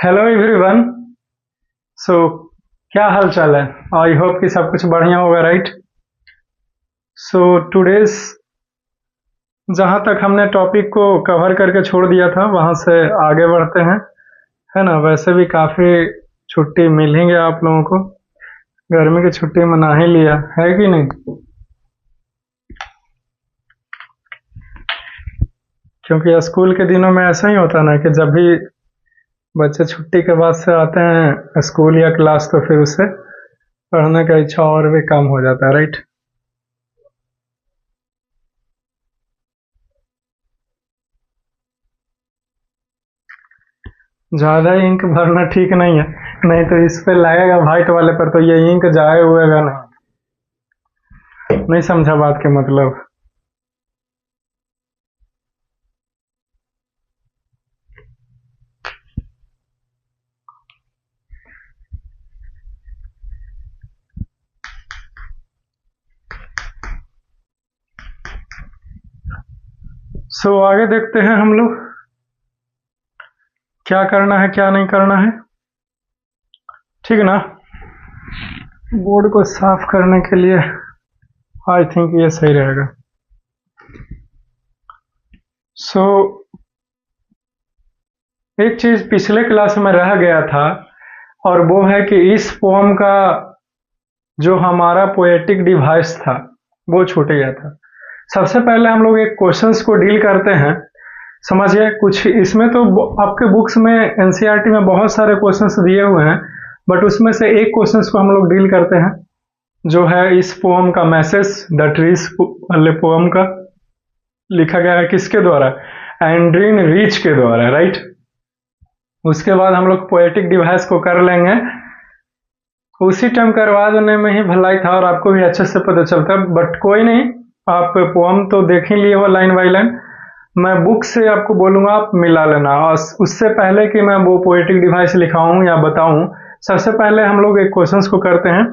Hello everyone. सो क्या हाल चाल है? आई होप कि सब कुछ बढ़िया होगा, राइट? सो टुडेज जहाँ तक हमने टॉपिक को कवर करके छोड़ दिया था वहाँ से आगे बढ़ते हैं, है ना? वैसे भी काफ़ी छुट्टी मिल ही गया आप लोगों को, गर्मी की छुट्टी मना ही लिया है कि नहीं? क्योंकि स्कूल के दिनों में ऐसा ही होता ना कि जब भी बच्चे छुट्टी के बाद से आते हैं स्कूल या क्लास तो फिर उससे पढ़ने का इच्छा और भी कम हो जाता है, राइट? ज़्यादा इंक भरना ठीक नहीं है, नहीं तो इस पे लगेगा वाइट वाले पर तो ये इंक जाए हुएगा नहीं समझा बात के मतलब। सो आगे देखते हैं हम लोग क्या करना है क्या नहीं करना है, ठीक ना? बोर्ड को साफ करने के लिए आई थिंक ये सही रहेगा। सो एक चीज पिछले क्लास में रह गया था और वो है कि इस पोम का जो हमारा पोएटिक डिवाइस था वो छूट गया था। सबसे पहले हम लोग एक क्वेश्चंस को डील करते हैं, समझिए। कुछ इसमें तो आपके बुक्स में एनसीईआरटी में बहुत सारे क्वेश्चंस दिए हुए हैं, बट उसमें से एक क्वेश्चंस को हम लोग डील करते हैं जो है इस पोम का मैसेज द ट्रीज वाले पोम का। लिखा गया है किसके द्वारा? एंड्रीन रीच के द्वारा, राइट? उसके बाद हम लोग पोएटिक डिवाइस को कर लेंगे, उसी टाइम करवा देने में ही भलाई था और आपको भी अच्छे से पता चलता, बट कोई नहीं, आप पोम तो देख ही लिए हो लाइन बाई लाइन। मैं बुक से आपको बोलूंगा आप मिला लेना, और उससे पहले कि मैं वो पोएटिक डिवाइस लिखाऊं या बताऊं, सबसे पहले हम लोग एक क्वेश्चंस को करते हैं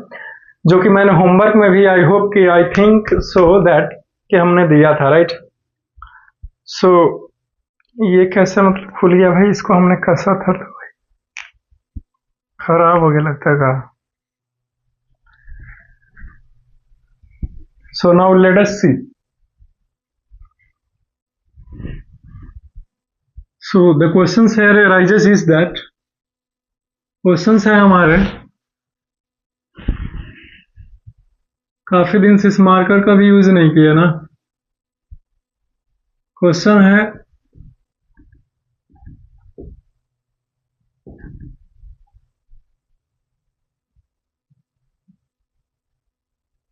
जो कि मैंने होमवर्क में भी आई होप कि आई थिंक सो दैट कि हमने दिया था, राइट? सो ये कैसे मतलब खुल गया भाई? इसको हमने कसा था तो भाई खराब हो गया लगता है का। So now let us see. So the question here arises is that question है हमारे, काफी दिन से इस मार्कर का भी यूज नहीं किया ना। क्वेश्चन है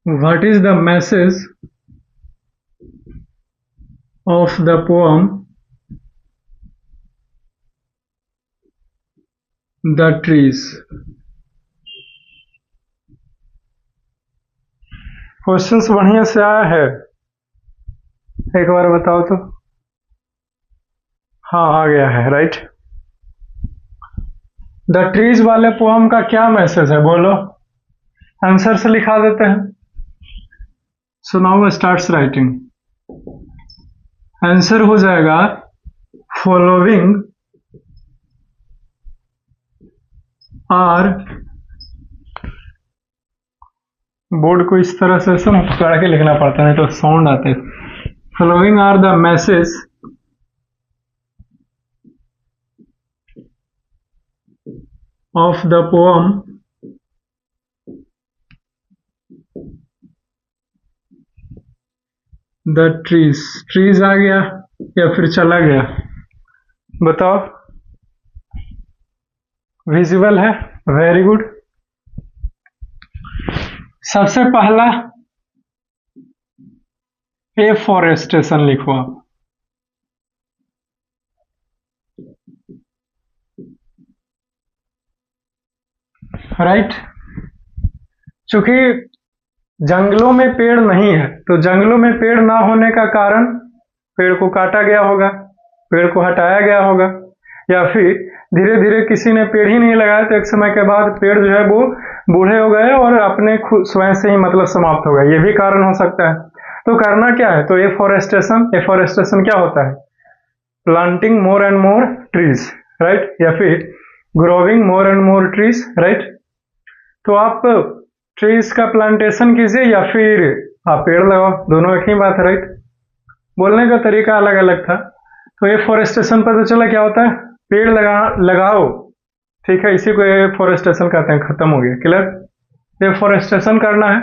what is the message of the poem the trees. Questions बढ़िया से आया है, एक बार बताओ तो। हाँ आ गया है, राइट? द ट्रीज वाले पोम का क्या मैसेज है बोलो? आंसर से लिखा देते हैं। So now starts writing. Answer हो जाएगा फॉलोइंग आर, बोर्ड को इस तरह से पकड़ के लिखना पड़ता है नहीं तो साउंड आते। Following are the message of the poem the trees. Trees आ गया या फिर चला गया? बताओ। विजिबल है, वेरी गुड। सबसे पहला एफॉरेस्टेशन लिखो आप। राइट? चूंकि जंगलों में पेड़ नहीं है तो जंगलों में पेड़ ना होने का कारण पेड़ को काटा गया होगा, पेड़ को हटाया गया होगा, या फिर धीरे धीरे किसी ने पेड़ ही नहीं लगाया तो एक समय के बाद पेड़ जो है वो बूढ़े हो गए और अपने खुद स्वयं से ही मतलब समाप्त हो गए, ये भी कारण हो सकता है। तो करना क्या है? तो एफॉरेस्टेशन, एफॉरेस्टेशन क्या होता है? Planting more and more trees, right? या फिर growing more and more trees, right. तो आप ट्रीज का प्लांटेशन कीजिए या फिर आप पेड़ लगाओ, दोनों एक ही बात है, राइट। बोलने का तरीका अलग अलग था। तो एफॉरेस्टेशन पर तो चला क्या होता है, पेड़ लगाओ, ठीक है, इसी को एफॉरेस्टेशन कहते हैं, खत्म हो गया, क्लियर। एफॉरेस्टेशन करना है।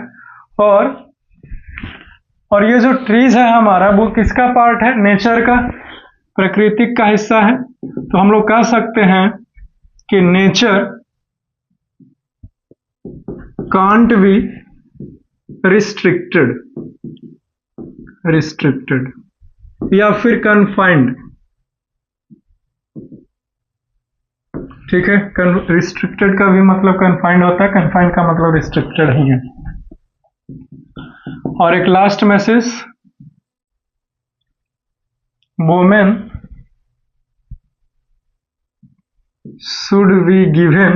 और ये जो ट्रीज है हमारा, वो किसका पार्ट है, नेचर का, प्राकृतिक का हिस्सा है। तो हम लोग कह सकते हैं कि नेचर कांट बी रिस्ट्रिक्टेड या फिर कन्फाइंड, ठीक है। रिस्ट्रिक्टेड का भी मतलब कन्फाइंड होता है, कन्फाइंड का मतलब रिस्ट्रिक्टेड ही है। और एक last message, women should be given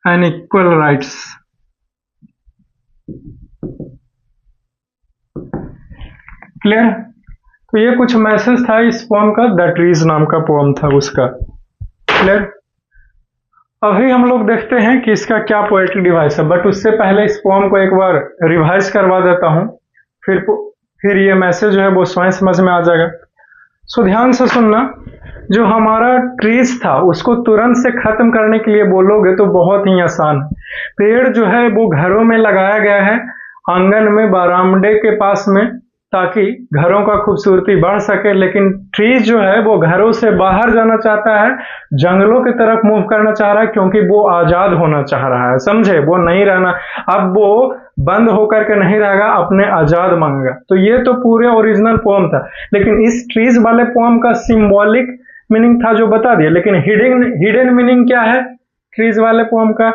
an equal rights। Clear. तो ये कुछ मैसेज था इस पोम का, द ट्रीज नाम का पोम था उसका, क्लियर। अभी हम लोग देखते हैं कि इसका क्या पोएटिक डिवाइस है, बट उससे पहले इस पोम को एक बार रिवाइज करवा देता हूं, फिर ये मैसेज जो है वो स्वयं समझ में आ जाएगा। सो ध्यान से सुनना, जो हमारा ट्रीज था उसको तुरंत से खत्म करने के लिए बोलोगे तो बहुत ही आसान है। पेड़ जो है वो घरों में लगाया गया है, आंगन में, बरामदे के पास में, ताकि घरों का खूबसूरती बढ़ सके। लेकिन ट्रीज जो है वो घरों से बाहर जाना चाहता है, जंगलों की तरफ मूव करना चाह रहा है, क्योंकि वो आजाद होना चाह रहा है, समझे। वो नहीं रहना, अब वो बंद होकर के नहीं रहेगा, अपने आजाद मांगेगा। तो ये तो पूरे ओरिजिनल पोम था, लेकिन इस ट्रीज वाले पोम का सिंबॉलिक मीनिंग था जो बता दिया। लेकिन हिडन मीनिंग क्या है ट्रीज वाले पोम का,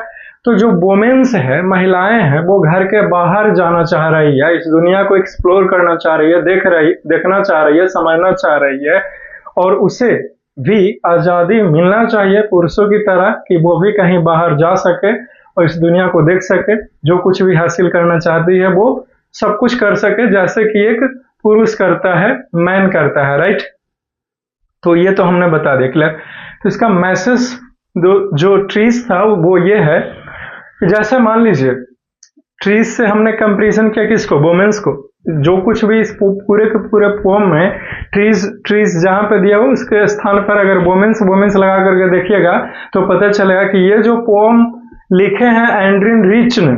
तो जो वोमेन्स है, महिलाएं हैं, वो घर के बाहर जाना चाह रही है, इस दुनिया को एक्सप्लोर करना चाह रही है, देखना चाह रही है, समझना चाह रही है, और उसे भी आजादी मिलना चाहिए पुरुषों की तरह, कि वो भी कहीं बाहर जा सके और इस दुनिया को देख सके, जो कुछ भी हासिल करना चाहती है वो सब कुछ कर सके, जैसे कि एक पुरुष करता है, मैन करता है, राइट। तो ये तो हमने बता दिया, क्लियर। तो इसका मैसेज जो ट्रीज था वो ये है कि जैसे मान लीजिए ट्रीज से हमने कंपैरिजन किया किसको, वुमेन्स को। जो कुछ भी इस पूरे के पूरे पोम में ट्रीज जहां पे दिया हो उसके स्थान पर अगर वुमेन्स लगा करके देखिएगा तो पता चलेगा कि ये जो पोम लिखे हैं एंड्रिन रिच ने,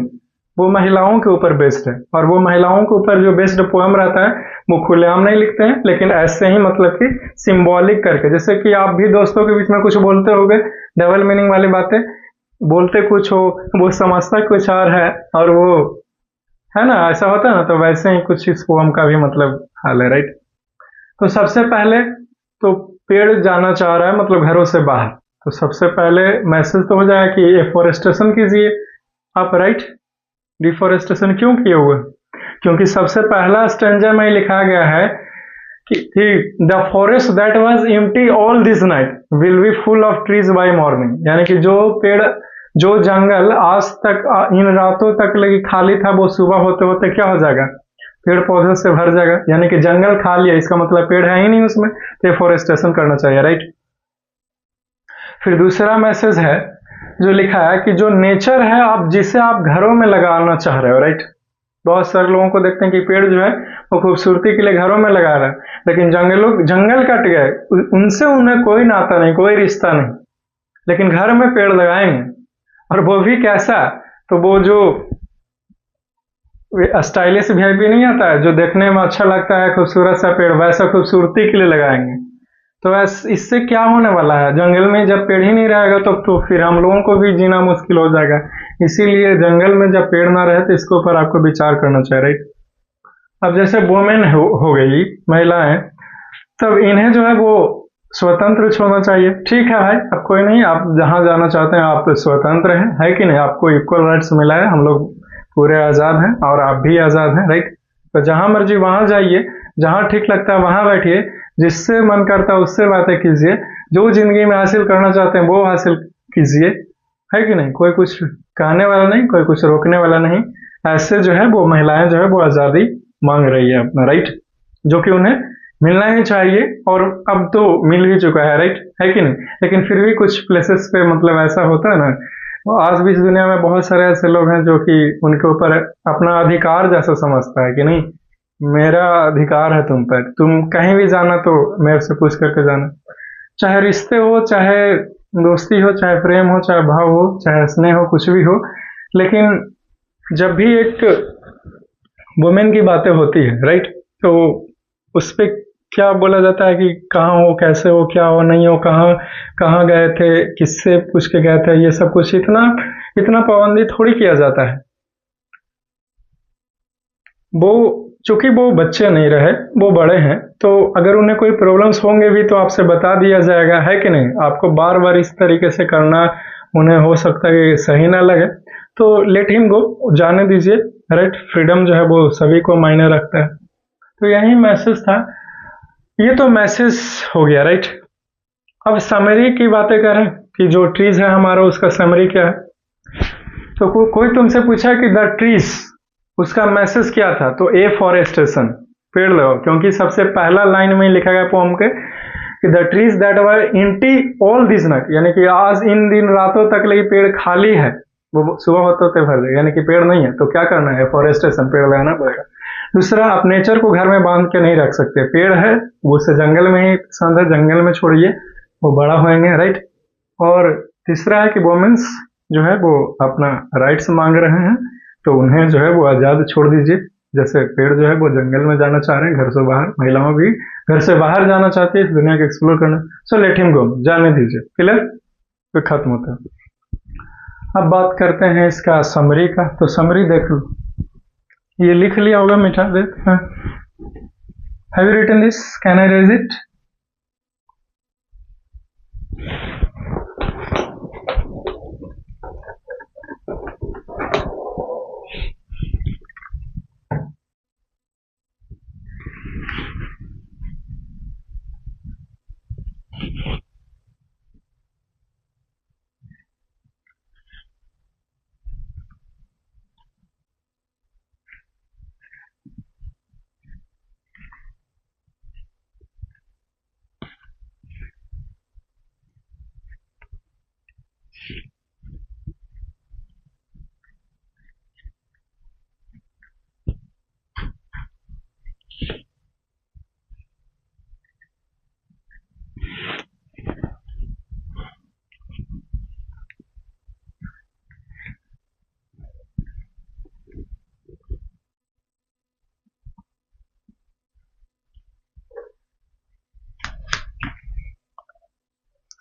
वो महिलाओं के ऊपर बेस्ड है। और वो महिलाओं के ऊपर जो बेस्ड पोएम रहता है वो खुलेआम नहीं लिखते हैं, लेकिन ऐसे ही मतलब कि सिंबॉलिक करके, जैसे कि आप भी दोस्तों के बीच में कुछ बोलते होगे, डबल मीनिंग वाली बातें बोलते कुछ हो, वो समझता कुछ और है, और वो है ना, ऐसा होता है ना। तो वैसे ही कुछ इस पोएम का भी मतलब हाल है, राइट। तो सबसे पहले तो पेड़ जाना चाह रहा है मतलब घरों से बाहर, तो सबसे पहले मैसेज तो हो जाएगा कि एफॉरेस्टेशन कीजिए आप, राइट। डिफॉरेस्टेशन क्यों किए हुए, क्योंकि सबसे पहला स्टेंजा में लिखा गया है कि the forest that was empty all this night will be full of trees by morning. यानी कि जो पेड़, जो जंगल आज तक इन रातों तक लगी खाली था, वो सुबह होते होते क्या हो जाएगा, पेड़ पौधों से भर जाएगा। यानी कि जंगल खाली है, इसका मतलब पेड़ है ही नहीं उसमें, तो एफॉरेस्टेशन करना चाहिए, राइट। फिर दूसरा मैसेज है जो लिखा है कि जो नेचर है आप जिसे आप घरों में लगाना चाह रहे हो, राइट। बहुत सारे लोगों को देखते हैं कि पेड़ जो है वो खूबसूरती के लिए घरों में लगा रहा है, लेकिन जंगल कट गए, उनसे उन्हें कोई नाता नहीं, कोई रिश्ता नहीं, लेकिन घर में पेड़ लगाएंगे। और वो भी कैसा, तो वो जो स्टाइलिश वीआईपी नहीं आता है जो देखने में अच्छा लगता है, खूबसूरत सा पेड़, वैसा खूबसूरती के लिए लगाएंगे। तो इससे क्या होने वाला है, जंगल में जब पेड़ ही नहीं रहेगा तो फिर हम लोगों को भी जीना मुश्किल हो जाएगा। इसीलिए जंगल में जब पेड़ ना रहे तो इसके ऊपर आपको विचार करना चाहिए, राइट। अब जैसे वुमेन हो गई, महिलाएं, तब इन्हें जो है वो स्वतंत्र छोड़ना चाहिए। ठीक है भाई, अब कोई नहीं, आप जहां जाना चाहते हैं आप स्वतंत्र हैं, है कि नहीं, आपको इक्वल राइट्स मिला है, हम लोग पूरे आजाद हैं और आप भी आजाद हैं, राइट। तो जहां मर्जी वहां जाइए, जहां ठीक लगता है वहां बैठिए, जिससे मन करता है उससे बातें कीजिए, जो जिंदगी में हासिल करना चाहते हैं वो हासिल कीजिए, है कि नहीं। कोई कुछ कहने वाला नहीं, कोई कुछ रोकने वाला नहीं। ऐसे जो है वो महिलाएं जो है वो आजादी मांग रही है अपना, राइट, जो कि उन्हें मिलना ही चाहिए, और अब तो मिल ही चुका है, राइट, है कि नहीं? लेकिन फिर भी कुछ प्लेसेस पे मतलब ऐसा होता है ना, आज भी इस दुनिया में बहुत सारे ऐसे लोग हैं जो कि उनके ऊपर अपना अधिकार जैसा समझता है कि नहीं, मेरा अधिकार है तुम पर, तुम कहीं भी जाना तो मेरे से पूछ करके जाना। चाहे रिश्ते हो, चाहे दोस्ती हो, चाहे प्रेम हो, चाहे भाव हो, चाहे स्नेह हो, कुछ भी हो, लेकिन जब भी एक वुमेन की बातें होती है, राइट, तो उस पे क्या बोला जाता है कि कहाँ हो, कैसे हो, क्या हो, नहीं हो, कहाँ कहाँ गए थे, किससे पूछ के गए थे, ये सब कुछ इतना इतना पाबंदी थोड़ी किया जाता है। वो चूंकि वो बच्चे नहीं रहे, वो बड़े हैं, तो अगर उन्हें कोई प्रॉब्लम्स होंगे भी तो आपसे बता दिया जाएगा, है कि नहीं? आपको बार बार इस तरीके से करना उन्हें हो सकता है कि सही ना लगे, तो लेट हिम गो, जाने दीजिए, राइट। फ्रीडम जो है वो सभी को मायने रखता है। तो यही मैसेज था। ये तो मैसेज हो गया, राइट। अब समरी की बातें करें कि जो ट्रीज है हमारा, उसका समरी क्या है। तो कोई तुमसे पूछा कि द ट्रीज, उसका मैसेज क्या था, तो ए फॉरेस्टेशन, पेड़ लगाओ, क्योंकि सबसे पहला लाइन में लिखा गया पोम के कि the trees that were empty all this night, यानी कि आज इन दिन रातों तक लगी पेड़ खाली है, वो सुबह होते होते भर जाए, यानी कि पेड़ नहीं है, तो क्या करना है, फॉरेस्टेशन, पेड़ लगाना पड़ेगा। दूसरा, आप नेचर को घर में बांध के नहीं रख सकते, पेड़ है वो उसे जंगल में ही पसंद है, जंगल में छोड़िए, वो बड़ा होएंगे, राइट। और तीसरा है कि वोमेन्स जो है वो अपना राइट्स मांग रहे हैं, तो उन्हें जो है वो आजाद छोड़ दीजिए। जैसे पेड़ जो है वो जंगल में जाना चाह रहे हैं घर से बाहर, महिलाओं भी घर से बाहर जाना चाहती है इस दुनिया को एक्सप्लोर करना, सो लेट हिम गो, जाने दीजिए, क्लियर, तो खत्म होता है। अब बात करते हैं इसका समरी का, तो समरी देख लो, ये लिख लिया होगा, मिटा दे। Have you written this, can I erase it?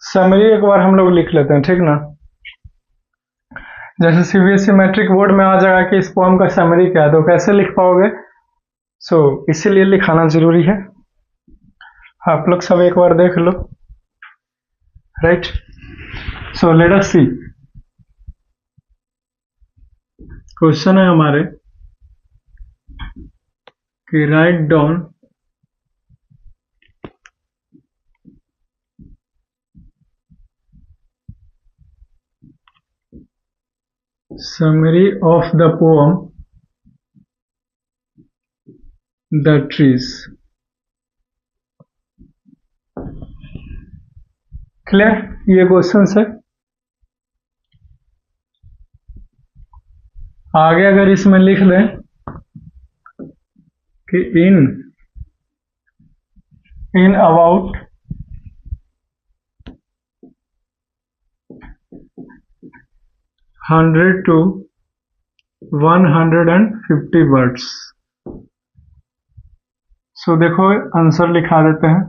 Summary एक बार हम लोग लिख लेते हैं, ठीक ना। जैसे सीबीएसई मैट्रिक बोर्ड में आ जाएगा कि इस पोएम का समरी क्या है, तो कैसे लिख पाओगे, सो इसीलिए लिखाना जरूरी है। आप लोग सब एक बार देख लो, राइट। सो लेट अस सी, क्वेश्चन है हमारे कि write down summary of the poem The Trees। Clear, ये क्वेश्चन है। आगे अगर इसमें लिख दें कि इन अबाउट 100 to 150 वर्ड्स, सो देखो आंसर लिखा देते हैं।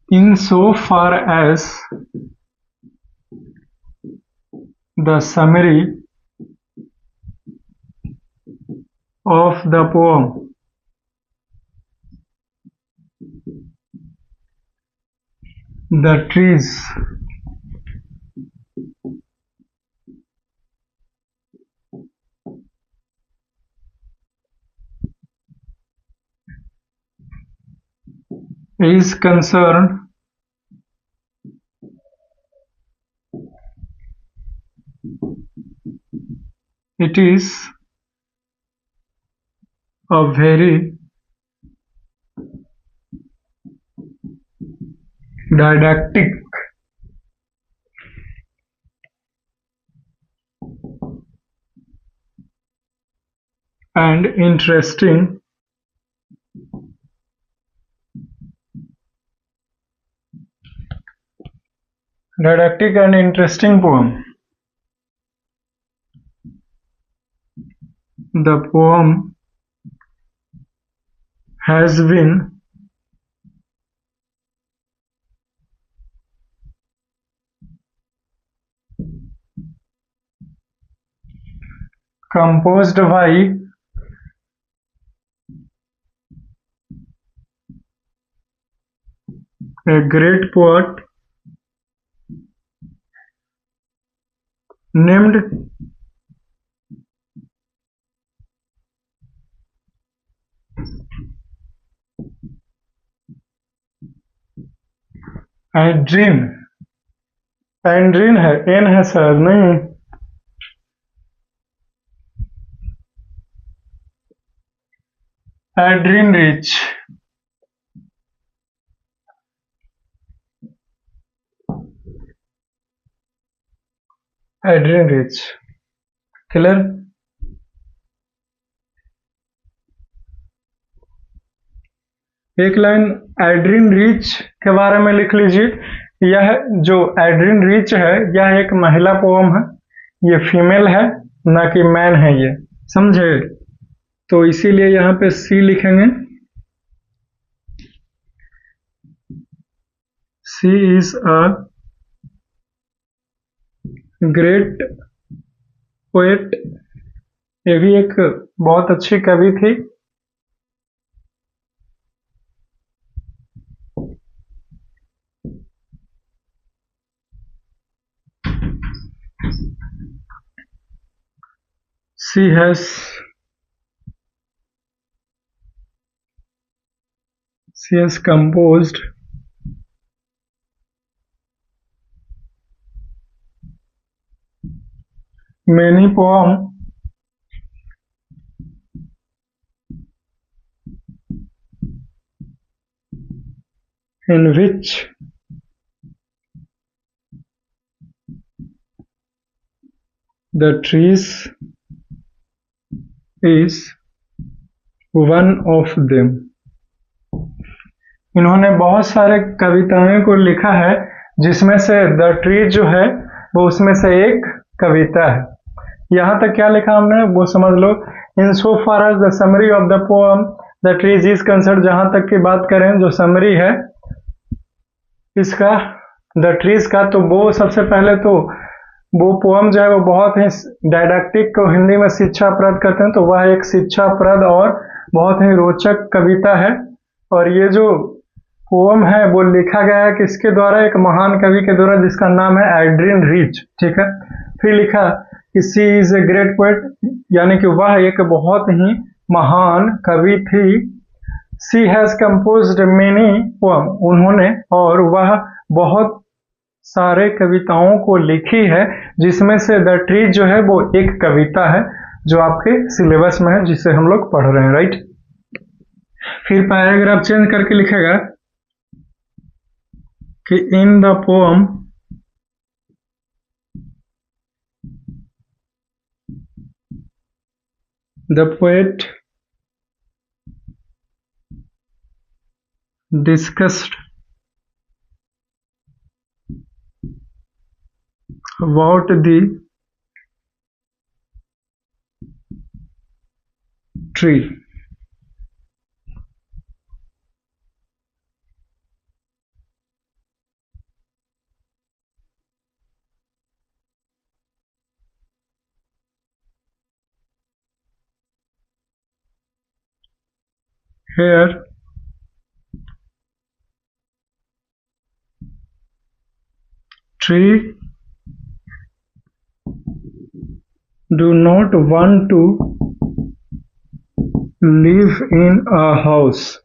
In so far as the summary of the poem The Trees is concerned, It is a very didactic and interesting poem. The poem has been composed by a great poet named एड्रीन। एंड्रीन है, N है sir, नहीं एड्रीन rich. एड्रीन rich clear. एक line एड्रीन rich के बारे में लिख लीजिए। यह जो एड्रीन रिच है यह एक महिला पोम है, ये फीमेल है ना कि मैन है, ये समझे। तो इसीलिए यहाँ पे सी लिखेंगे। सी इज अ ग्रेट पोएट, ये भी एक बहुत अच्छी कवि थी। She has composed many poems in which the trees is one of them। इन्होंने बहुत सारे कविताओं को लिखा है जिसमें से द ट्री जो है वो उसमें से एक कविता है। यहाँ तक क्या लिखा हमने वो समझ लो। In so far as the summary of the poem the trees is concern, जहां तक की बात करें जो समरी है इसका द ट्रीज का, तो वो सबसे पहले तो वो पोएम जो है वो बहुत ही डायडैक्टिक को हिंदी में शिक्षाप्रद कहते हैं, तो वह एक शिक्षाप्रद और बहुत ही रोचक कविता है। और ये जो पोएम है वो लिखा गया है किसके द्वारा, एक महान कवि के द्वारा जिसका नाम है एड्रीन रिच। ठीक है, फिर लिखा कि सी इज ए ग्रेट पोएट, यानी कि वह एक बहुत ही महान कवि थी। सी हैज कंपोज्ड मेनी पोएम, उन्होंने और वह बहुत सारे कविताओं को लिखी है जिसमें से द ट्री जो है वो एक कविता है जो आपके सिलेबस में है जिसे हम लोग पढ़ रहे हैं, राइट। फिर पैराग्राफ चेंज करके लिखेगा कि in the poem the poet discussed about the tree। Here tree do not want to live in a house,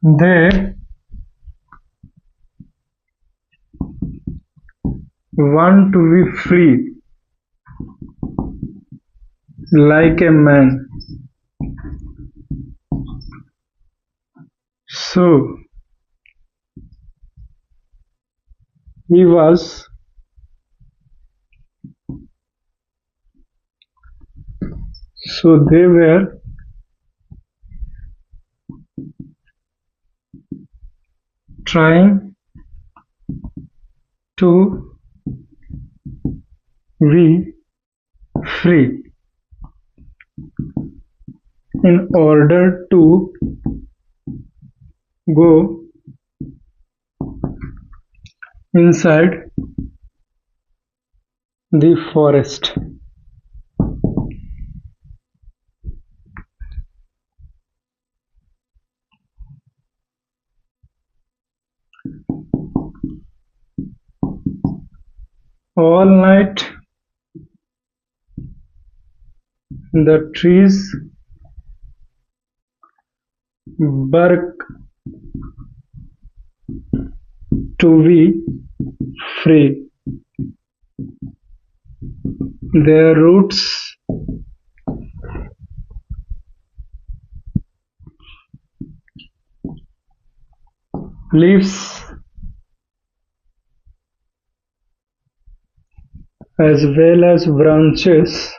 they want to be free like a man. So he was so they were trying to be free in order to go inside the forest. All night the trees bark to be free. Their roots leaves as well as branches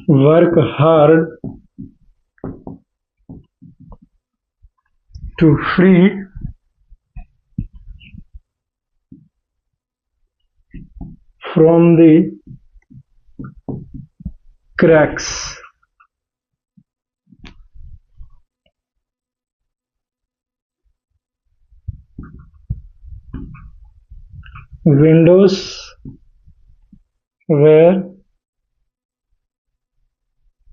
work hard to free from the cracks. Windows were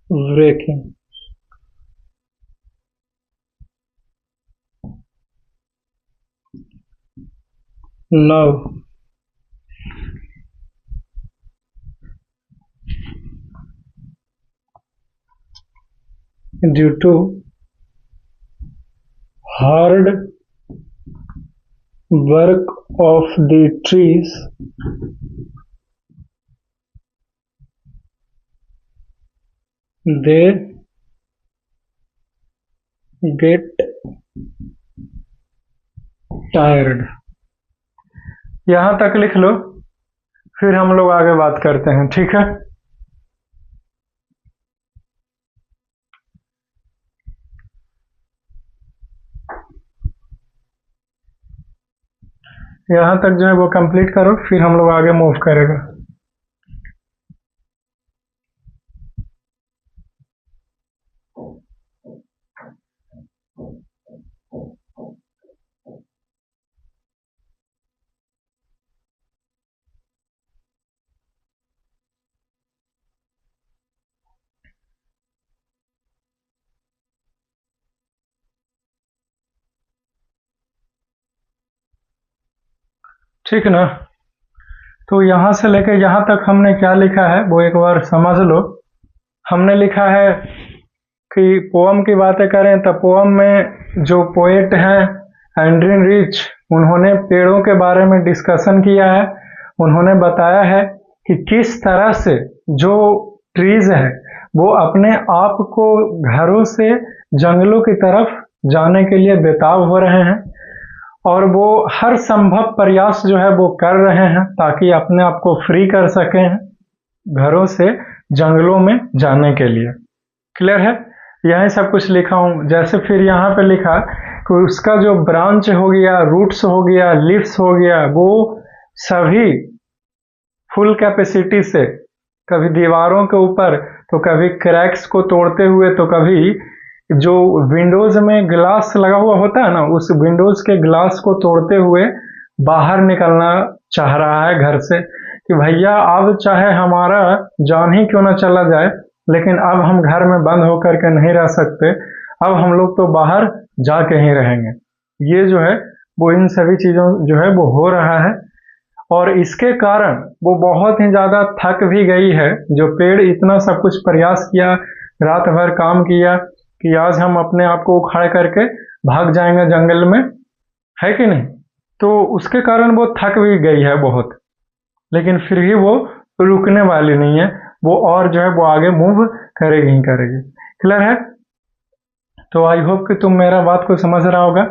breaking. Now, due to hard work of the trees, they get tired. यहाँ तक लिख लो, फिर हम लोग आगे बात करते हैं, ठीक है। यहाँ तक जो है वो कंप्लीट करो, फिर हम लोग आगे मूव करेगा। ठीक ना। तो यहाँ से लेकर यहाँ तक हमने क्या लिखा है वो एक बार समझ लो। हमने लिखा है कि पोअम की बातें करें तो पोअम में जो पोएट हैं एंड्रिन रिच, उन्होंने पेड़ों के बारे में डिस्कशन किया है। उन्होंने बताया है कि किस तरह से जो ट्रीज है वो अपने आप को घरों से जंगलों की तरफ जाने के लिए बेताब हो रहे हैं और वो हर संभव प्रयास जो है वो कर रहे हैं ताकि अपने आप को फ्री कर सकें घरों से जंगलों में जाने के लिए। क्लियर है? यही सब कुछ लिखा हूँ। जैसे फिर यहाँ पे लिखा कि उसका जो ब्रांच हो गया, रूट्स हो गया, लीव्स हो गया, वो सभी फुल कैपेसिटी से कभी दीवारों के ऊपर तो कभी क्रैक्स को तोड़ते हुए तो कभी जो विंडोज में ग्लास लगा हुआ होता है ना, उस विंडोज के ग्लास को तोड़ते हुए बाहर निकलना चाह रहा है घर से कि भैया अब चाहे हमारा जान ही क्यों ना चला जाए, लेकिन अब हम घर में बंद होकर के नहीं रह सकते, अब हम लोग तो बाहर जाके ही रहेंगे। ये जो है वो इन सभी चीज़ों जो है वो हो रहा है और इसके कारण वो बहुत ही ज़्यादा थक भी गई है। जो पेड़ इतना सब कुछ प्रयास किया, रात भर काम किया कि आज हम अपने आप को उखाड़ करके भाग जाएंगे जंगल में, है कि नहीं? तो उसके कारण वो थक भी गई है बहुत, लेकिन फिर भी वो रुकने वाली नहीं है, वो और जो है वो आगे मूव करेगी ही करेगी। क्लियर है? तो आई होप कि तुम मेरा बात को समझ रहा होगा।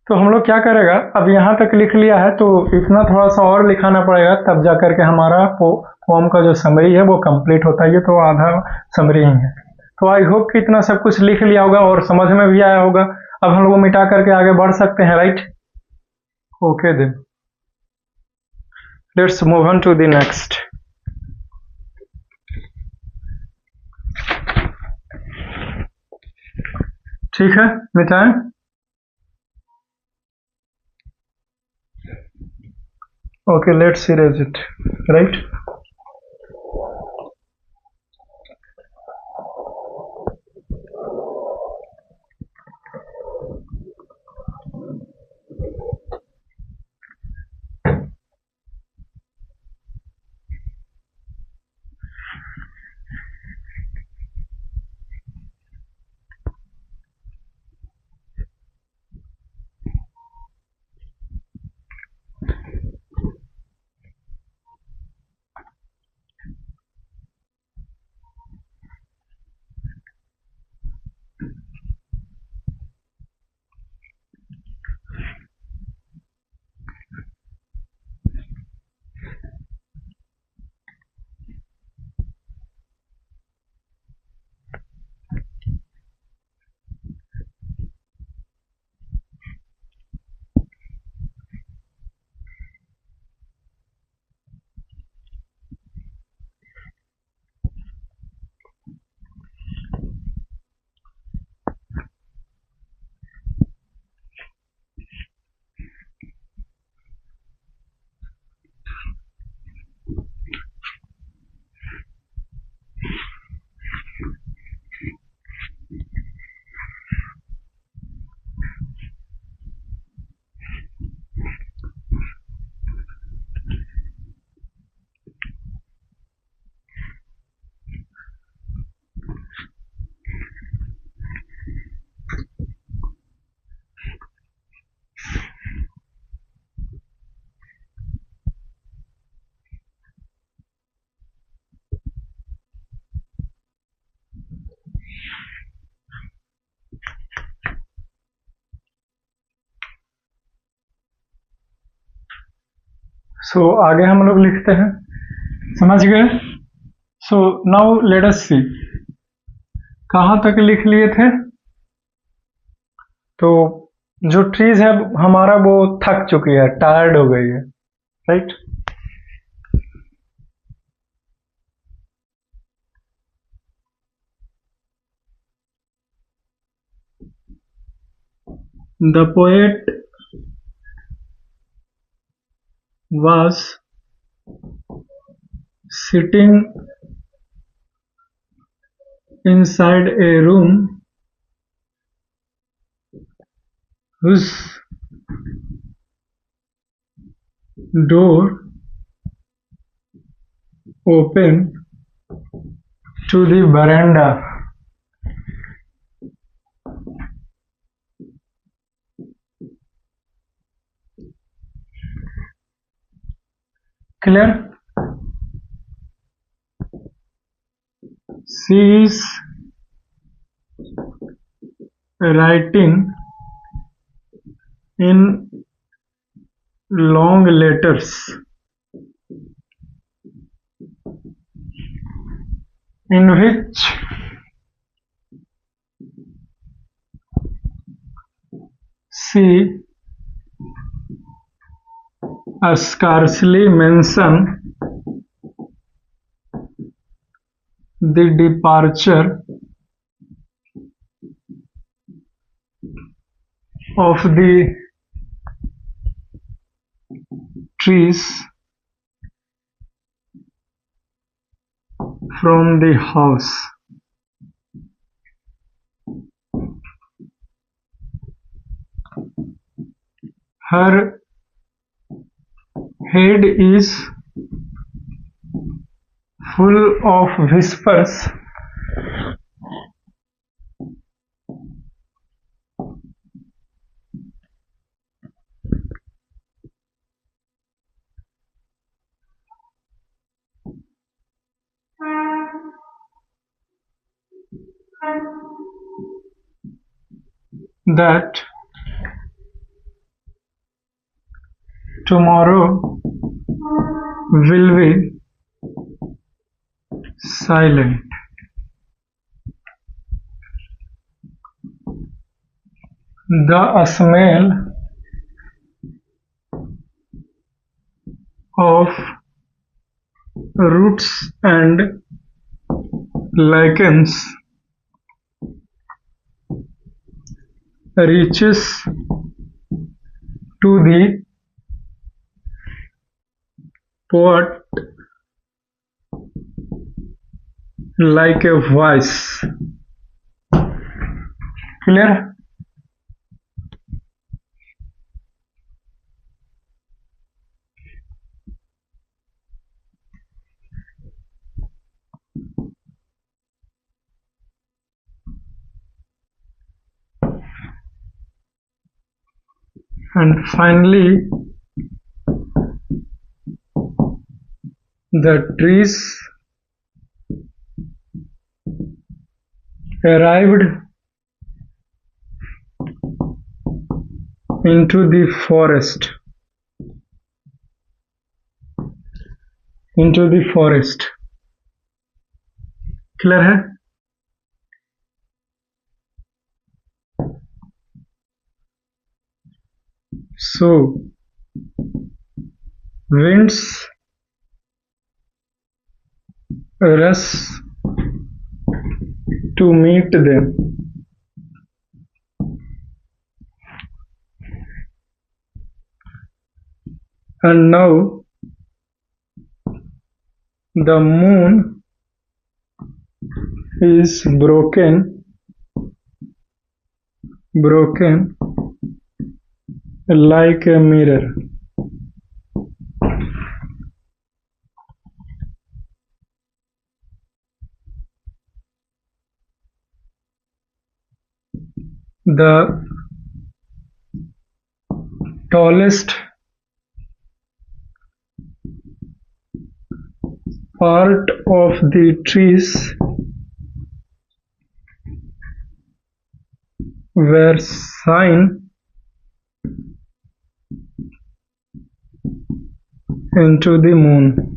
तो हम लोग क्या करेगा, अब यहाँ तक लिख लिया है तो इतना थोड़ा सा और लिखाना पड़ेगा, तब जा करके हमारा फॉर्म का जो समरी है वो कंप्लीट होता है। ये तो आधा समरी ही है। तो आई होप कि इतना सब कुछ लिख लिया होगा और समझ में भी आया होगा। अब हम लोग मिटा करके आगे बढ़ सकते हैं, right? Okay then, let's move on to the next. ठीक है, मिटाएं। Okay, let's erase it, right? सो आगे हम लोग लिखते हैं, समझ गए? सो नाउ लेट अस सी, कहाँ तक लिख लिए थे? तो जो ट्रीज है हमारा वो थक चुकी है, टायर्ड हो गई है, right? The poet was sitting inside a room whose door opened to the veranda. Clear? She is writing in long letters in which she scarcely mentions the departure of the trees from the house. Her head is full of whispers that tomorrow will be silent. The smell of roots and lichens reaches to the poet like a voice. Clear? And finally, the trees arrived into the forest. Clear है? So winds rush to meet them. And now the moon is broken like a mirror. The tallest part of the trees were seen into the moon.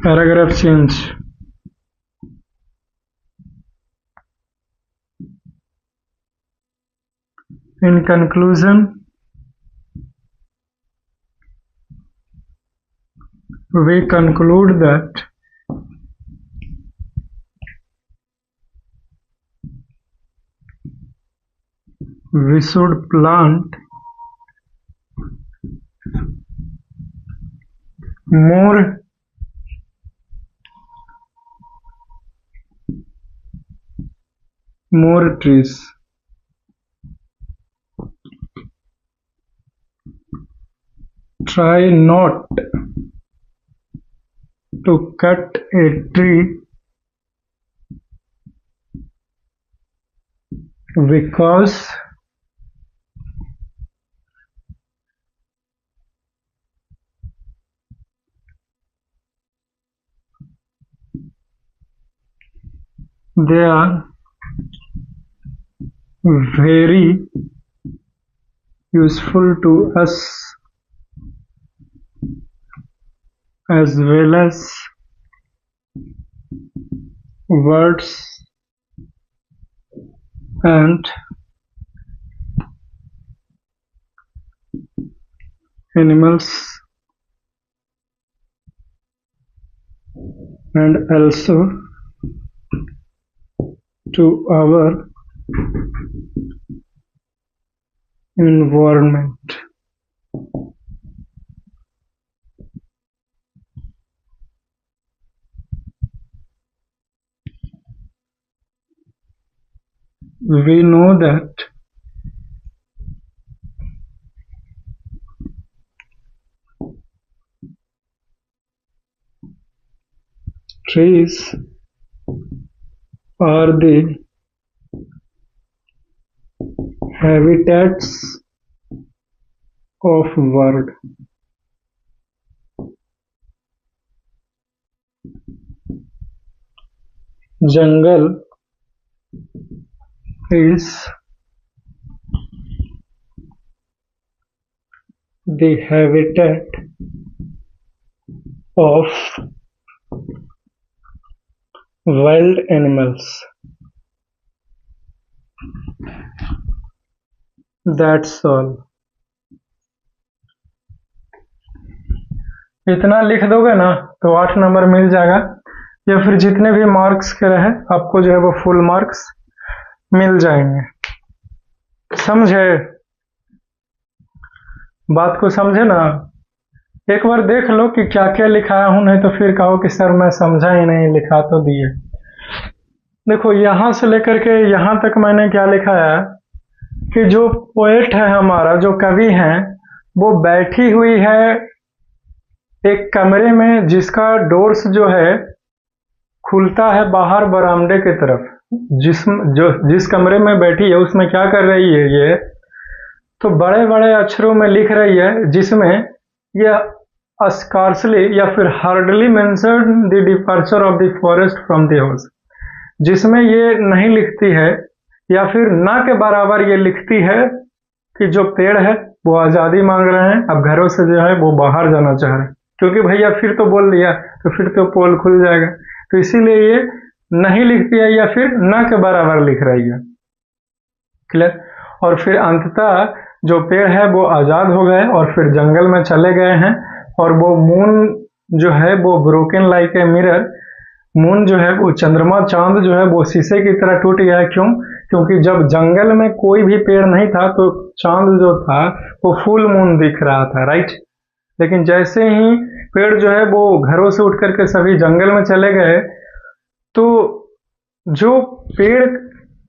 Paragraph change. In conclusion, we conclude that we should plant more trees. Try not to cut a tree because they are very useful to us as well as birds and animals, and also to our environment. We know that trees are the habitats of world. Jungle is the habitat of wild animals. That's all. इतना लिख दोगे ना तो 8 number मिल जाएगा, या फिर जितने भी मार्क्स के रहे आपको जो है वो फुल मार्क्स मिल जाएंगे। समझे? बात को समझे ना? एक बार देख लो कि क्या क्या लिखाया हूं, नहीं तो फिर कहो कि सर मैं समझा ही नहीं, लिखा तो दिए। देखो यहां से लेकर के यहां तक मैंने क्या लिखा है कि जो पोएट है हमारा, जो कवि है, वो बैठी हुई है एक कमरे में जिसका डोर्स जो है खुलता है बाहर बरामदे की तरफ। जिस कमरे में बैठी है उसमें क्या कर रही है ये, तो बड़े बड़े अक्षरों में लिख रही है, जिसमें यह स्कार्सली या फिर hardly mention the departure of the forest from the house, जिसमें ये नहीं लिखती है या फिर ना के बराबर ये लिखती है कि जो पेड़ है वो आज़ादी मांग रहे हैं, अब घरों से जो है वो बाहर जाना चाह रहे हैं, क्योंकि भैया फिर तो बोल दिया तो फिर तो पोल खुल जाएगा, तो इसीलिए ये नहीं लिखती है या फिर ना के बराबर लिख रही है। क्लियर? और फिर अंततः जो पेड़ है वो आज़ाद हो गए और फिर जंगल में चले गए हैं, और वो मून जो है वो broken like a mirror, moon जो है वो चंद्रमा चांद जो है वो शीशे की तरह टूट गया है। क्यों? क्योंकि जब जंगल में कोई भी पेड़ नहीं था तो चांद जो था वो फुल मून दिख रहा था, राइट? लेकिन जैसे ही पेड़ जो है वो घरों से उठ करके सभी जंगल में चले गए, तो जो पेड़,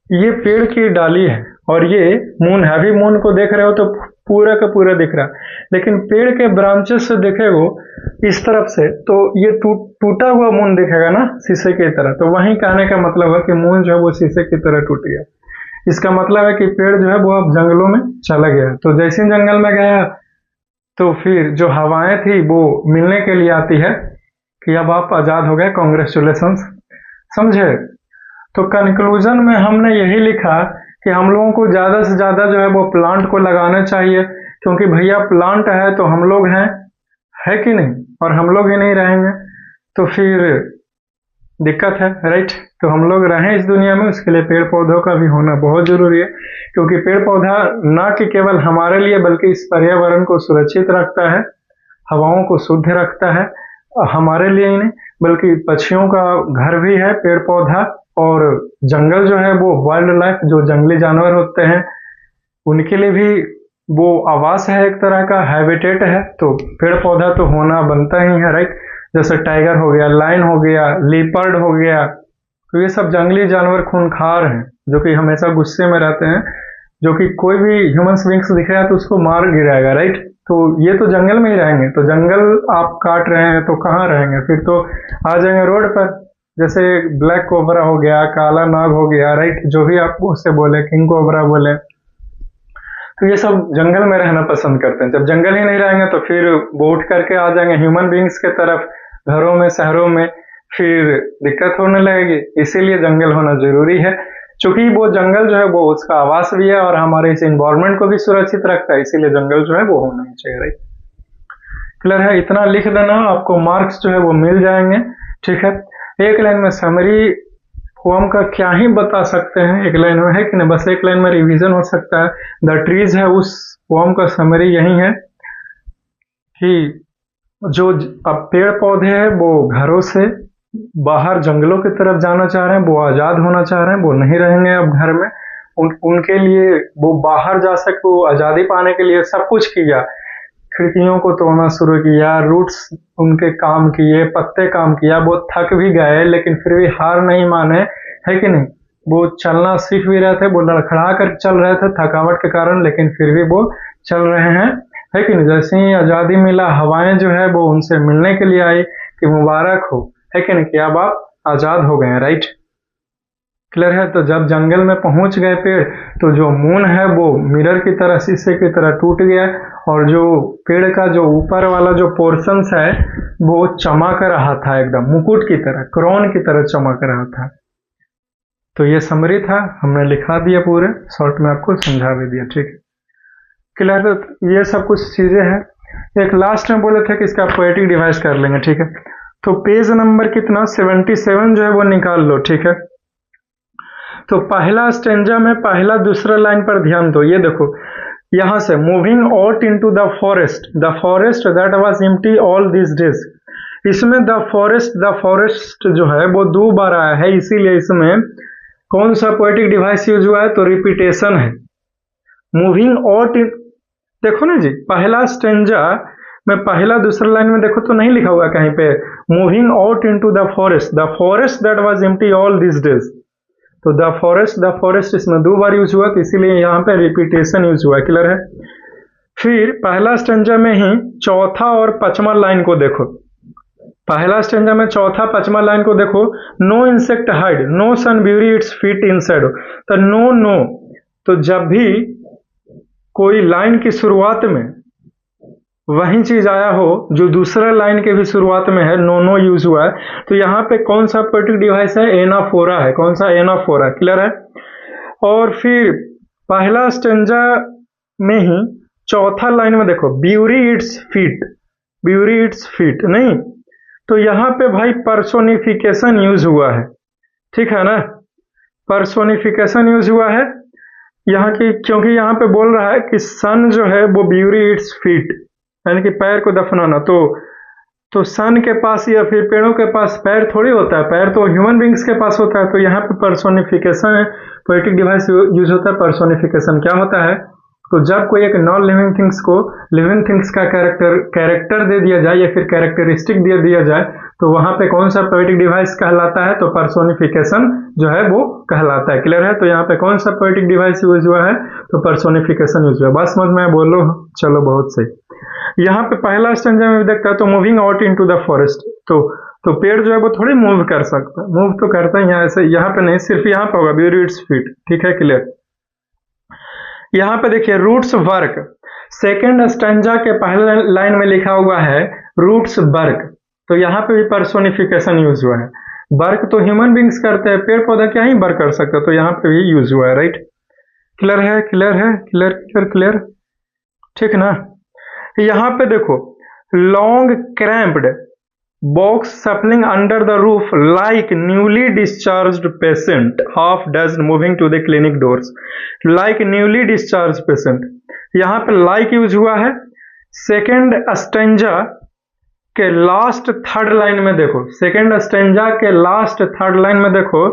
ये पेड़ की डाली है और ये मून है, अभी मून को देख रहे हो तो पूरा का पूरा दिख रहा, लेकिन पेड़ के ब्रांचेस से देखेगो इस तरफ से तो ये टूटा हुआ मून दिखेगा ना शीशे की तरह। तो वही कहने का मतलब है कि मून जो है वो शीशे की तरह टूट गया। इसका मतलब है कि पेड़ जो है वो अब जंगलों में चला गया। तो जैसे ही जंगल में गया तो फिर जो हवाएं थी वो मिलने के लिए आती है कि अब आप आज़ाद हो गए, कॉन्ग्रेचुलेशंस। समझे? तो कंक्लूजन में हमने यही लिखा कि हम लोगों को ज़्यादा से ज़्यादा जो है वो प्लांट को लगाना चाहिए, क्योंकि भैया प्लांट है तो हम लोग हैं, है कि नहीं? और हम लोग ही नहीं रहेंगे तो फिर दिक्कत है, राइट? तो हम लोग रहें इस दुनिया में, उसके लिए पेड़ पौधों का भी होना बहुत जरूरी है, क्योंकि पेड़ पौधा ना कि केवल हमारे लिए बल्कि इस पर्यावरण को सुरक्षित रखता है, हवाओं को शुद्ध रखता है, हमारे लिए ही नहीं बल्कि पक्षियों का घर भी है पेड़ पौधा। और जंगल जो है वो वाइल्ड लाइफ, जो जंगली जानवर होते हैं उनके लिए भी वो आवास है, एक तरह का हैबिटेट है, तो पेड़ पौधा तो होना बनता ही है, राइट? जैसे टाइगर हो गया, लायन हो गया, लीपर्ड हो गया, तो ये सब जंगली जानवर खूंखार हैं जो कि हमेशा गुस्से में रहते हैं, जो कि कोई भी ह्यूमन बींग्स दिख रहा है तो उसको मार गिराएगा, राइट? तो ये तो जंगल में ही रहेंगे, तो जंगल आप काट रहे हैं तो कहाँ रहेंगे? फिर तो आ जाएंगे रोड पर, जैसे ब्लैक कोबरा हो गया, काला नाग हो गया, राइट? जो भी आप उससे बोले, किंग कोबरा बोले, तो ये सब जंगल में रहना पसंद करते हैं। जब जंगल ही नहीं रहेंगे तो फिर वो उठ करके आ जाएंगे ह्यूमन बींग्स के तरफ, घरों में, शहरों में, फिर दिक्कत होने लगेगी। इसीलिए जंगल होना जरूरी है, क्योंकि वो जंगल जो है वो उसका आवास भी है और हमारे इस इन्वायरमेंट को भी सुरक्षित रखता है, इसीलिए जंगल जो है वो होना ही चाहिए, राइट? क्लियर है? इतना लिख देना, आपको मार्क्स जो है वो मिल जाएंगे, ठीक है? एक लाइन में समरी पोएम का क्या ही बता सकते हैं एक लाइन में, है कि नहीं? बस एक लाइन में रिवीजन हो सकता है। द ट्रीज है, उस पोएम का समरी यही है कि जो अब पेड़ पौधे हैं वो घरों से बाहर जंगलों की तरफ जाना चाह रहे हैं, वो आज़ाद होना चाह रहे हैं, वो नहीं रहेंगे अब घर में। उनके लिए वो बाहर जा सके, वो आज़ादी पाने के लिए सब कुछ किया, खिड़कियों को तोड़ना शुरू किया, रूट्स उनके काम किए, पत्ते काम किया, वो थक भी गए लेकिन फिर भी हार नहीं माने, है कि नहीं? वो चलना सीख भी रहे थे, वो लड़खड़ा कर चल रहे थे थकावट के कारण, लेकिन फिर भी वो चल रहे हैं, है कि नहीं? जैसे ही आज़ादी मिला, हवाएं जो है वो उनसे मिलने के लिए आई कि मुबारक हो, है कि नहीं, कि अब आप आज़ाद हो गए हैं, राइट? क्लियर है। तो जब जंगल में पहुंच गए पेड़, तो जो मून है वो मिरर की तरह, शीशे की तरह टूट गया, और जो पेड़ का जो ऊपर वाला जो पोर्शंस है वो चमक रहा था, एकदम मुकुट की तरह, क्रोन की तरह चमक रहा था। तो ये समरी था, हमने लिखा दिया पूरे, शॉर्ट में आपको समझा भी दिया, ठीक है, क्लियर है। तो ये सब कुछ चीजें हैं। एक लास्ट में बोले थे कि इसका पोएटिक डिवाइस कर लेंगे, ठीक है। तो पेज नंबर कितना 77 जो है वो निकाल लो, ठीक है। तो पहला स्टेंजा में पहला दूसरा लाइन पर ध्यान दो। ये देखो यहां से, moving out into the forest that was empty all this days. इसमें द फॉरेस्ट जो है वो 2 बार आया है, इसीलिए इसमें कौन सा पोएटिक डिवाइस यूज हुआ है, तो रिपीटेशन है। मूविंग आउट, देखो ना जी, पहला स्टेंजा में पहला दूसरा लाइन में देखो तो नहीं लिखा हुआ कहीं पे moving out into the forest that was empty all this days. तो द फॉरेस्ट इसमें 2 बार यूज हुआ, तो इसीलिए यहाँ पे रिपीटेशन यूज हुआ, क्लियर है। फिर पहला स्टेंजा में ही चौथा और पांचवा लाइन को देखो, पहला स्टेंजा में चौथा पांचवा लाइन को देखो, no insect hide, no sun bury its feet in shadow. तो नो, तो जब भी कोई लाइन की शुरुआत में वही चीज आया हो जो दूसरा लाइन के भी शुरुआत में है, नो यूज हुआ है, तो यहाँ पे कौन सा पोएटिक डिवाइस है, एनाफोरा है। कौन सा, एनाफोरा, क्लियर है। और फिर पहला स्टेंजा में ही चौथा लाइन में देखो, ब्यूरी इट्स फीट, नहीं, तो यहाँ पे भाई पर्सोनिफिकेशन यूज हुआ है, ठीक है ना, पर्सोनिफिकेशन यूज हुआ है यहाँ की, क्योंकि यहाँ पे बोल रहा है कि सन जो है वो ब्यूरी इट्स फीट, यानी कि पैर को दफनाना। तो सन के पास या फिर पेड़ों के पास पैर थोड़ी होता है, पैर तो ह्यूमन बींग्स के पास होता है। तो यहाँ पे पर्सोनिफिकेशन है, पोएटिक डिवाइस यूज होता है। पर्सोनिफिकेशन क्या होता है, तो जब कोई एक नॉन लिविंग थिंग्स को लिविंग थिंग्स का कैरेक्टर दे दिया जाए या फिर कैरेक्टरिस्टिक दे दिया जाए, तो वहां पे कौन सा पोएटिक डिवाइस कहलाता है, तो पर्सोनिफिकेशन जो है वो कहलाता है, क्लियर है। तो यहाँ पे कौन सा पोएटिक डिवाइस यूज हुआ है, तो पर्सोनिफिकेशन यूज हुआ। बस समझ में बोलो, चलो बहुत सही। यहाँ पे पहला स्टेंजा में देखता है तो moving out into the forest, तो पेड़ जो है वो थोड़ी मूव कर सकता है, मूव तो करता है यहाँ ऐसे, यहाँ पे नहीं, सिर्फ यहाँ पे होगा ब्यूरी इट्स फीट, ठीक है, क्लियर। यहाँ पे देखिए रूट्स वर्क, सेकेंड स्टेंजा के पहले लाइन में लिखा हुआ है रूट्स वर्क, तो यहाँ पे भी पर्सोनिफिकेशन यूज हुआ है। वर्क तो ह्यूमन बींग्स करते हैं, पेड़ पौधा क्या ही वर्क कर सकते, तो यहाँ पे भी यूज हुआ है, राइट, क्लियर, ठीक ना। यहाँ पे देखो, long cramped box shuffling under the roof like newly discharged patient half dazed moving to the clinic doors, like newly discharge patient, यहाँ पे लाइक यूज हुआ है। सेकेंड स्टेंजा के लास्ट थर्ड लाइन में देखो, सेकेंड स्टेंजा के last third line में देखो,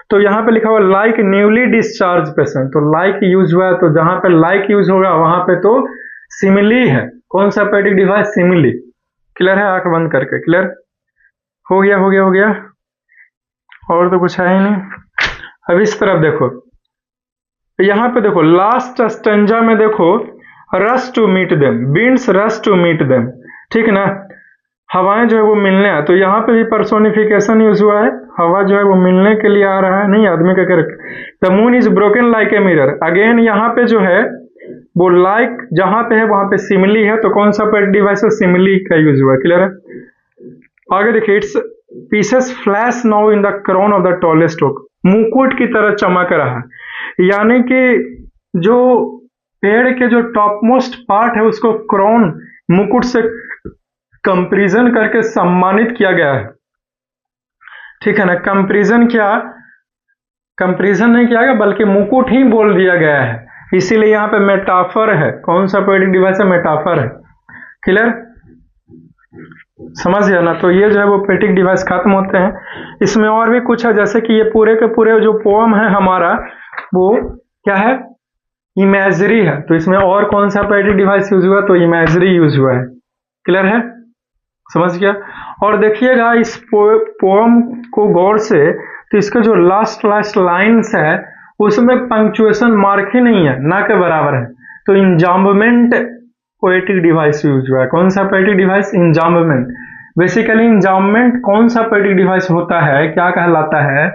तो यहाँ पे लिखा हुआ लाइक न्यूली डिस्चार्ज पेशेंट, तो लाइक यूज हुआ है, तो जहां पे लाइक यूज होगा वहां पे तो सिमिली है। कौन सा पोएटिक डिवाइस, सिमिली, क्लियर है, आंख बंद करके, क्लियर हो गया, और तो कुछ है ही नहीं। अब इस तरफ देखो, यहाँ पे देखो लास्ट स्टेंजा में देखो, rush to meet them, winds rush to meet them, ठीक ना, हवाएं जो है वो मिलने आए, तो यहाँ पे भी पर्सोनिफिकेशन यूज हुआ है, हवा जो है वो मिलने के लिए आ रहा है, नहीं आदमी का character. The moon is broken like a mirror, again यहाँ पे जो है वो लाइक जहां पे है वहां पे सिमिली है, तो कौन सा पोएटिक डिवाइस है, सिमिली का यूज हुआ है, क्लियर है। आगे देखिए, its pieces flash now in the crown of the tallest oak, मुकुट की तरह चमक रहा है, यानी कि जो पेड़ के जो टॉप मोस्ट पार्ट है उसको क्राउन, मुकुट से कंपैरिजन करके सम्मानित किया गया है, ठीक है ना। कंपैरिजन नहीं किया गया बल्कि मुकुट ही बोल दिया गया है, इसीलिए यहाँ पे मेटाफर है। कौन सा पोएटिक डिवाइस है, मेटाफर है, क्लियर, समझ गया ना। तो ये जो है वो पोएटिक डिवाइस खत्म होते हैं। इसमें और भी कुछ है, जैसे कि ये पूरे के पूरे जो पोएम है हमारा वो क्या है, इमेजरी है, तो इसमें और कौन सा पोएटिक डिवाइस यूज हुआ, तो इमेजरी यूज हुआ है, क्लियर है, समझ गया। और देखिएगा इस पोएम को गौर से, तो इसका जो लास्ट लाइन्स है उसमें पंक्चुएशन मार्क ही नहीं है, ना के बराबर है, तो इंजाम्बमेंट पोएटिक डिवाइस यूज हुआ है। कौन सा पोएटिक डिवाइस, इंजाम्बमेंट। बेसिकली इंजाम्बमेंट कौन सा पोएटिक डिवाइस होता है, क्या कहलाता है,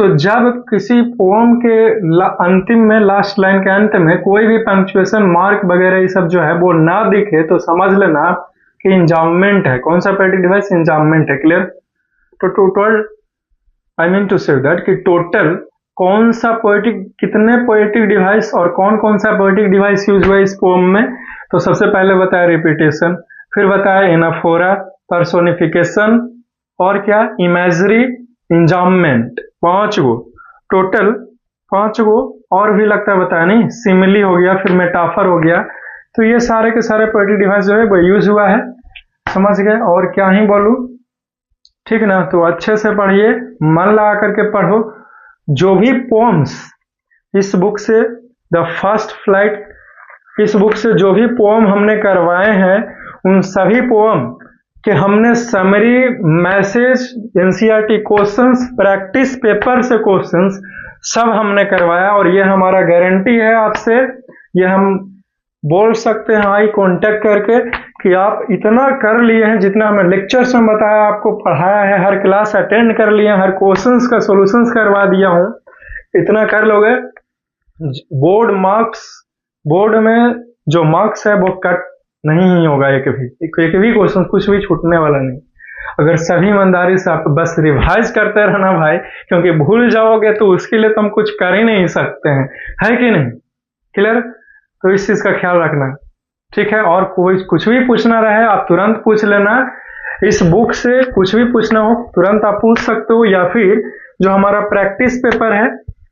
तो जब किसी पोम के अंतिम में, लास्ट लाइन के अंत में कोई भी पंक्चुएशन मार्क वगैरह ये सब जो है वो ना दिखे तो समझ लेना कि इंजाममेंट है। कौन सा पोएटिक डिवाइस? इंजाममेंट है। क्लियर? तो total, I mean to say that कि टोटल कौन सा पोएटिक, कितने पोएटिक डिवाइस और कौन कौन सा पोएटिक डिवाइस यूज हुआ इस पोम में। तो सबसे पहले बताया रिपीटेशन, फिर बताया एनाफोरा, पर्सोनिफिकेशन और क्या? इमेजरी, इंजाममेंट। 5 गो टोटल, 5 गो और भी लगता है बताया नहीं, सिमिली हो गया, फिर मेटाफर हो गया। तो ये सारे के सारे पोएटिक डिवाइस जो है वो यूज हुआ है। समझ गए? और क्या ही बोलूं, ठीक ना? तो अच्छे से पढ़िए, मन लगा करके पढ़ो। जो भी पोम्स इस बुक से, द फर्स्ट फ्लाइट, इस बुक से जो भी पोम हमने करवाए हैं उन सभी पोम कि हमने summary, message, NCERT questions, practice paper से क्वेश्चंस सब हमने करवाया। और ये हमारा गारंटी है आपसे, ये हम बोल सकते हैं आई कांटेक्ट करके कि आप इतना कर लिए हैं जितना हमें लेक्चर्स में बताया, आपको पढ़ाया है, हर क्लास अटेंड कर लिए, हर क्वेश्चंस का सॉल्यूशंस करवा दिया हूं, इतना कर लोगे। बोर्ड मार्क्स, बोर्ड में जो मार्क्स है वो कट नहीं होगा, एक भी क्वेश्चन कुछ भी छूटने वाला नहीं। अगर सभी ईमानदारी से आप बस रिवाइज करते रहना भाई, क्योंकि भूल जाओगे तो उसके लिए तो हम कुछ कर ही नहीं सकते हैं, है कि नहीं? क्लियर? तो इस चीज का ख्याल रखना, ठीक है? और कोई कुछ भी पूछना रहे आप तुरंत पूछ लेना, इस बुक से कुछ भी पूछना हो तुरंत आप पूछ सकते हो, या फिर जो हमारा प्रैक्टिस पेपर है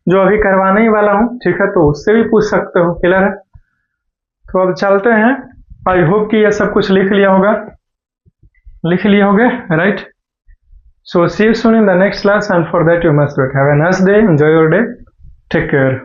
जो अभी करवाने ही वाला हूं, ठीक है, तो उससे भी पूछ सकते हो। क्लियर है? तो अब चलते हैं। आई होप कि ये सब कुछ लिख लिया होगा, लिख लिए होगे, right? So see you soon in the next class, and for that you must do it. Have a nice day, enjoy your day, take care.